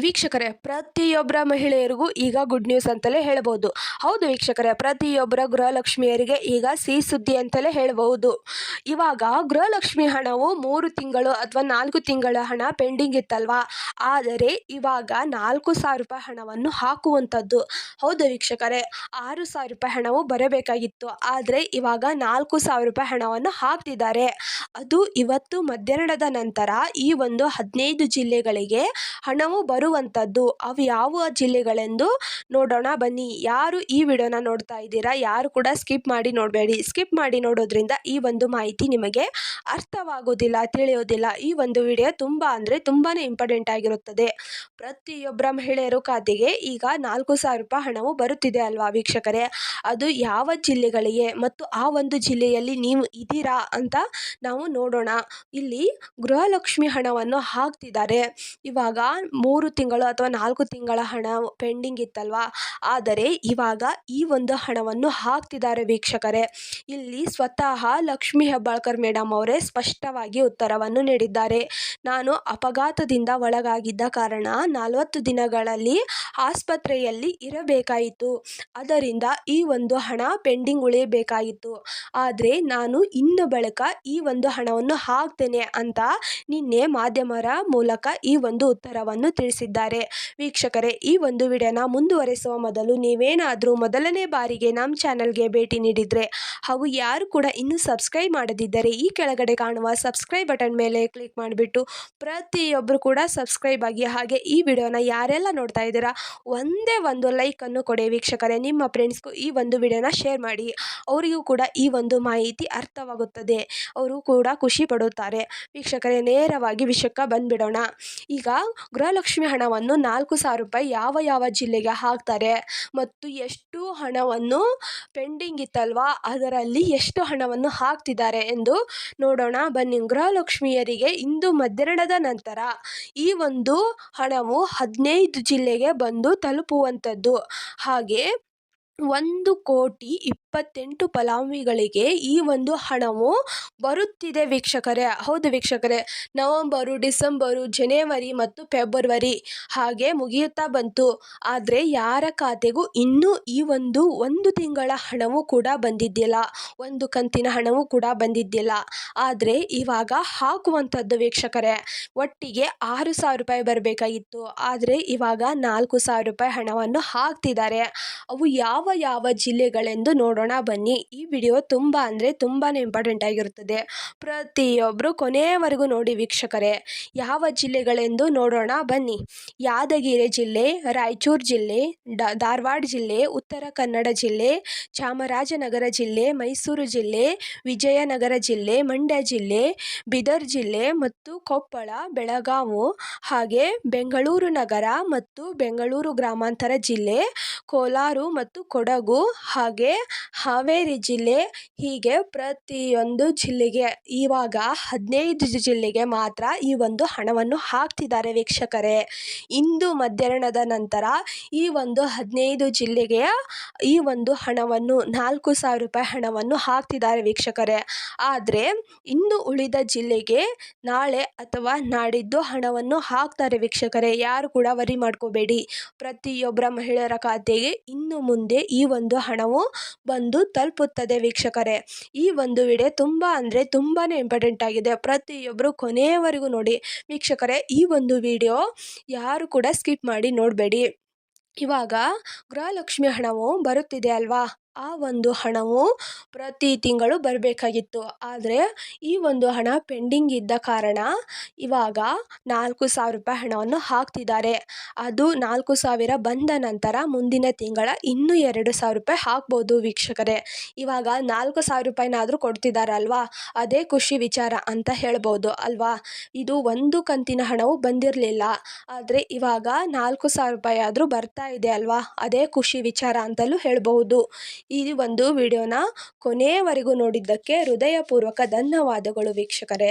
ವೀಕ್ಷಕರೇ, ಪ್ರತಿಯೊಬ್ಬರ ಮಹಿಳೆಯರಿಗೂ ಈಗ ಗುಡ್ ನ್ಯೂಸ್ ಅಂತಲೇ ಹೇಳಬಹುದು. ಹೌದು ವೀಕ್ಷಕರೇ, ಪ್ರತಿಯೊಬ್ಬರ ಗೃಹಲಕ್ಷ್ಮಿಯರಿಗೆ ಈಗ ಸಿಹಿ ಸುದ್ದಿ ಅಂತಲೇ ಹೇಳಬಹುದು. ಇವಾಗ ಗೃಹಲಕ್ಷ್ಮಿ ಹಣವು 3 ತಿಂಗಳು ಅಥವಾ 4 ತಿಂಗಳ ಹಣ ಪೆಂಡಿಂಗ್ ಇತ್ತಲ್ವಾ, ಆದರೆ ಇವಾಗ 4,000 ರೂಪಾಯಿ ಹಣವನ್ನು ಹಾಕುವಂಥದ್ದು. ಹೌದು ವೀಕ್ಷಕರೇ, 6,000 ರೂಪಾಯಿ ಹಣವು ಬರಬೇಕಾಗಿತ್ತು, ಆದರೆ ಇವಾಗ 4,000 ರೂಪಾಯಿ ಹಣವನ್ನು ಹಾಕ್ತಿದ್ದಾರೆ. ಅದು ಇವತ್ತು ಮಧ್ಯಾಹ್ನದ ನಂತರ ಈ ಒಂದು 15 ಜಿಲ್ಲೆಗಳಿಗೆ ಹಣವು ಬರುವಂಥದ್ದು. ಅವು ಯಾವ ಜಿಲ್ಲೆಗಳೆಂದು ನೋಡೋಣ ಬನ್ನಿ. ಯಾರು ಈ ವಿಡಿಯೋನ ನೋಡ್ತಾ ಇದ್ದೀರಾ, ಯಾರು ಕೂಡ ಸ್ಕಿಪ್ ಮಾಡಿ ನೋಡಬೇಡಿ. ಸ್ಕಿಪ್ ಮಾಡಿ ನೋಡೋದ್ರಿಂದ ಈ ಒಂದು ಮಾಹಿತಿ ನಿಮಗೆ ಅರ್ಥವಾಗೋದಿಲ್ಲ, ತಿಳಿಯೋದಿಲ್ಲ. ಈ ಒಂದು ವಿಡಿಯೋ ತುಂಬಾನೇ ಇಂಪಾರ್ಟೆಂಟ್ ಆಗಿರುತ್ತದೆ. ಪ್ರತಿಯೊಬ್ಬರ ಮಹಿಳೆಯರು ಖಾತೆಗೆ ಈಗ 4,000 ರೂಪಾಯಿ ಹಣವು ಬರುತ್ತಿದೆ ಅಲ್ವಾ ವೀಕ್ಷಕರೇ. ಅದು ಯಾವ ಜಿಲ್ಲೆಗಳಿಗೆ ಮತ್ತು ಆ ಒಂದು ಜಿಲ್ಲೆಯಲ್ಲಿ ನೀವು ಇದ್ದೀರಾ ಅಂತ ನಾವು ನೋಡೋಣ. ಇಲ್ಲಿ ಗೃಹಲಕ್ಷ್ಮಿ ಹಣವನ್ನು ಹಾಕ್ತಿದ್ದಾರೆ. ಇವಾಗ 3 ತಿಂಗಳು ಅಥವಾ 4 ತಿಂಗಳ ಹಣ ಪೆಂಡಿಂಗ್ ಇತ್ತಲ್ವಾ, ಆದರೆ ಇವಾಗ ಈ ಒಂದು ಹಣವನ್ನು ಹಾಕ್ತಿದ್ದಾರೆ ವೀಕ್ಷಕರೇ. ಇಲ್ಲಿ ಸ್ವತಃ ಲಕ್ಷ್ಮಿ ಹೆಬ್ಬಾಳ್ಕರ್ ಮೇಡಮ್ ಅವರೇ ಸ್ಪಷ್ಟವಾಗಿ ಉತ್ತರವನ್ನು ನೀಡಿದ್ದಾರೆ. ನಾನು ಅಪಘಾತದಿಂದ ಒಳಗಾಗಿದ್ದ ಕಾರಣ 40 ದಿನಗಳಲ್ಲಿ ಆಸ್ಪತ್ರೆಯಲ್ಲಿ ಇರಬೇಕಾಯಿತು. ಅದರಿಂದ ಈ ಒಂದು ಹಣ ಪೆಂಡಿಂಗ್ ಉಳಿಯಬೇಕಾಯಿತು. ಆದರೆ ನಾನು ಇನ್ನು ಬಳಿಕ ಈ ಒಂದು ಹಣವನ್ನು ಹಾಕ್ತೇನೆ ಅಂತ ನಿನ್ನೆ ಮಾಧ್ಯಮರ ಮೂಲಕ ಈ ಒಂದು ಉತ್ತರವನ್ನು ತಿಳಿಸಿದ್ದಾರೆ. ವೀಕ್ಷಕರೇ, ಈ ಒಂದು ವಿಡಿಯೋನ ಮುಂದುವರೆಸುವ ಮೊದಲು ನೀವೇನಾದರೂ ಮೊದಲನೇ ಬಾರಿಗೆ ನಮ್ಮ ಚಾನಲ್ಗೆ ಭೇಟಿ ನೀಡಿದರೆ ಹಾಗೂ ಯಾರು ಕೂಡ ಇನ್ನೂ ಸಬ್ಸ್ಕ್ರೈಬ್ ಮಾಡದಿದ್ದರೆ ಈ ಕೆಳಗಡೆ ಕಾಣುವ ಸಬ್ಸ್ಕ್ರೈಬ್ ಬಟನ್ ಮೇಲೆ ಕ್ಲಿಕ್ ಮಾಡಿಬಿಟ್ಟು ಪ್ರತಿಯೊಬ್ಬರು ಕೂಡ ಸಬ್ಸ್ಕ್ರೈಬ್ ಆಗಿ. ಹಾಗೆ ಈ ವಿಡಿಯೋನ ಯಾರೆಲ್ಲ ನೋಡ್ತಾ ಇದ್ದೀರಾ ಒಂದೇ ಒಂದು ಲೈಕನ್ನು ಕೊಡಿ ವೀಕ್ಷಕರೇ. ನಿಮ್ಮ ಫ್ರೆಂಡ್ಸ್ಗೂ ಈ ಒಂದು ವಿಡಿಯೋನ ಶೇರ್ ಮಾಡಿ, ಅವರಿಗೂ ಕೂಡ ಈ ಒಂದು ಮಾಹಿತಿ ಅರ್ಥವಾಗುತ್ತದೆ, ಅವರು ಕೂಡ ಖುಷಿ ಪಡುತ್ತಾರೆ. ವೀಕ್ಷಕರೇ, ನೇರವಾಗಿ ವಿಷಯಕ್ಕೆ ಬಂದ್ಬಿಡೋಣ. ಈಗ ಗೃಹಲಕ್ಷ್ಮಿ ಹಣವನ್ನು 4,000 ರೂಪಾಯಿ ಯಾವ ಜಿಲ್ಲೆಗೆ ಹಾಕ್ತಾರೆ ಮತ್ತು ಎಷ್ಟು ಹಣವನ್ನು ಪೆಂಡಿಂಗ್ ಇತ್ತಲ್ವಾ ಅದರಲ್ಲಿ ಎಷ್ಟು ಹಣವನ್ನು ಹಾಕ್ತಿದ್ದಾರೆ ಎಂದು ನೋಡೋಣ ಬನ್ನಿ. ಗೃಹಲಕ್ಷ್ಮಿಯರಿಗೆ ಇಂದು ಮಧ್ಯಾಹ್ನದ ನಂತರ ಈ ಒಂದು ಹಣವು 15 ಜಿಲ್ಲೆಗೆ ಬಂದು ತಲುಪುವಂಥದ್ದು. ಹಾಗೆ 1,28,00,000 ಫಲಾನುಭವಿಗಳಿಗೆ ಈ ಒಂದು ಹಣವು ಬರುತ್ತಿದೆ ವೀಕ್ಷಕರೇ. ಹೌದು ವೀಕ್ಷಕರೇ, ನವೆಂಬರು, ಡಿಸೆಂಬರು, ಜನವರಿ ಮತ್ತು ಫೆಬ್ರವರಿ ಹಾಗೆ ಮುಗಿಯುತ್ತಾ ಬಂತು. ಆದರೆ ಯಾರ ಖಾತೆಗೂ ಇನ್ನೂ ಈ ಒಂದು ತಿಂಗಳ ಹಣವು ಕೂಡ ಬಂದಿದ್ದಿಲ್ಲ, ಒಂದು ಕಂತಿನ ಹಣವು ಕೂಡ ಬಂದಿದ್ದಿಲ್ಲ. ಆದರೆ ಇವಾಗ ಹಾಕುವಂಥದ್ದು ವೀಕ್ಷಕರೇ. ಒಟ್ಟಿಗೆ 6,000 ರೂಪಾಯಿ ಬರಬೇಕಾಗಿತ್ತು, ಆದರೆ ಇವಾಗ 4,000 ರೂಪಾಯಿ ಹಣವನ್ನು ಹಾಕ್ತಿದ್ದಾರೆ. ಅವು ಯಾವ ಜಿಲ್ಲೆಗಳೆಂದು ನೋಡೋಣ ಬನ್ನಿ. ಈ ವಿಡಿಯೋ ತುಂಬಾನೇ ಇಂಪಾರ್ಟೆಂಟ್ ಆಗಿರುತ್ತದೆ. ಪ್ರತಿಯೊಬ್ಬರು ಕೊನೆಯವರೆಗೂ ನೋಡಿ ವೀಕ್ಷಕರೇ. ಯಾವ ಜಿಲ್ಲೆಗಳೆಂದು ನೋಡೋಣ ಬನ್ನಿ. ಯಾದಗಿರಿ ಜಿಲ್ಲೆ, ರಾಯಚೂರು ಜಿಲ್ಲೆ, ಧಾರವಾಡ ಜಿಲ್ಲೆ, ಉತ್ತರ ಕನ್ನಡ ಜಿಲ್ಲೆ, ಚಾಮರಾಜನಗರ ಜಿಲ್ಲೆ, ಮೈಸೂರು ಜಿಲ್ಲೆ, ವಿಜಯನಗರ ಜಿಲ್ಲೆ, ಮಂಡ್ಯ ಜಿಲ್ಲೆ, ಬೀದರ್ ಜಿಲ್ಲೆ ಮತ್ತು ಕೊಪ್ಪಳ, ಬೆಳಗಾವಿ, ಹಾಗೆ ಬೆಂಗಳೂರು ನಗರ ಮತ್ತು ಬೆಂಗಳೂರು ಗ್ರಾಮಾಂತರ ಜಿಲ್ಲೆ, ಕೋಲಾರ ಮತ್ತು ಕೊಡಗು, ಹಾಗೆ ಹಾವೇರಿ ಜಿಲ್ಲೆ, ಹೀಗೆ ಪ್ರತಿಯೊಂದು ಜಿಲ್ಲೆಗೆ ಇವಾಗ 15 ಜಿಲ್ಲೆಗೆ ಮಾತ್ರ ಈ ಒಂದು ಹಣವನ್ನು ಹಾಕ್ತಿದ್ದಾರೆ ವೀಕ್ಷಕರೇ. ಇಂದು ಮಧ್ಯಾಹ್ನದ ನಂತರ ಈ ಒಂದು 15 ಜಿಲ್ಲೆಗೆ ಈ ಒಂದು ಹಣವನ್ನು 4,000 ರೂಪಾಯಿ ಹಣವನ್ನು ಹಾಕ್ತಿದ್ದಾರೆ ವೀಕ್ಷಕರೇ. ಆದರೆ ಇನ್ನು ಉಳಿದ ಜಿಲ್ಲೆಗೆ ನಾಳೆ ಅಥವಾ ನಾಡಿದ್ದು ಹಣವನ್ನು ಹಾಕ್ತಾರೆ ವೀಕ್ಷಕರೇ. ಯಾರು ಕೂಡ ವರಿ ಮಾಡ್ಕೋಬೇಡಿ. ಪ್ರತಿಯೊಬ್ಬರ ಮಹಿಳೆಯರ ಖಾತೆಗೆ ಇನ್ನು ಮುಂದೆ ಈ ಒಂದು ಹಣವು ಬಂದು ತಲುಪುತ್ತದೆ ವೀಕ್ಷಕರೇ. ಈ ಒಂದು ವಿಡಿಯೋ ತುಂಬಾನೇ ಇಂಪಾರ್ಟೆಂಟ್ ಆಗಿದೆ. ಪ್ರತಿಯೊಬ್ಬರು ಕೊನೆಯವರೆಗೂ ನೋಡಿ ವೀಕ್ಷಕರೇ. ಈ ಒಂದು ವಿಡಿಯೋ ಯಾರು ಕೂಡ ಸ್ಕಿಪ್ ಮಾಡಿ ನೋಡಬೇಡಿ. ಇವಾಗ ಗೃಹಲಕ್ಷ್ಮಿ ಹಣವು ಬರುತ್ತಿದೆ ಅಲ್ವಾ, ಆ ಒಂದು ಹಣವು ಪ್ರತಿ ತಿಂಗಳು ಬರಬೇಕಾಗಿತ್ತು. ಆದರೆ ಈ ಒಂದು ಹಣ ಪೆಂಡಿಂಗ್ ಇದ್ದ ಕಾರಣ ಇವಾಗ 4,000 ರೂಪಾಯಿ ಹಣವನ್ನು ಹಾಕ್ತಿದ್ದಾರೆ. ಅದು 4,000 ಬಂದ ನಂತರ ಮುಂದಿನ ತಿಂಗಳ ಇನ್ನೂ 2,000 ರೂಪಾಯಿ ಹಾಕ್ಬೋದು ವೀಕ್ಷಕರೇ. ಇವಾಗ 4,000 ರೂಪಾಯಿನಾದರೂ ಕೊಡ್ತಿದ್ದಾರಲ್ವಾ, ಅದೇ ಖುಷಿ ವಿಚಾರ ಅಂತ ಹೇಳ್ಬೋದು ಅಲ್ವಾ. ಇದು ಒಂದು ಕಂತಿನ ಹಣವು ಬಂದಿರಲಿಲ್ಲ, ಆದರೆ ಇವಾಗ 4,000 ರೂಪಾಯಿ ಆದರೂ ಬರ್ತಾ ಇದೆ ಅಲ್ವಾ, ಅದೇ ಖುಷಿ ವಿಚಾರ ಅಂತಲೂ ಹೇಳ್ಬಹುದು. ಈ ಒಂದು ವಿಡಿಯೋನ ಕೊನೆಯವರೆಗೂ ನೋಡಿದ್ದಕ್ಕೆ ಹೃದಯಪೂರ್ವಕ ಧನ್ಯವಾದಗಳು ವೀಕ್ಷಕರೇ.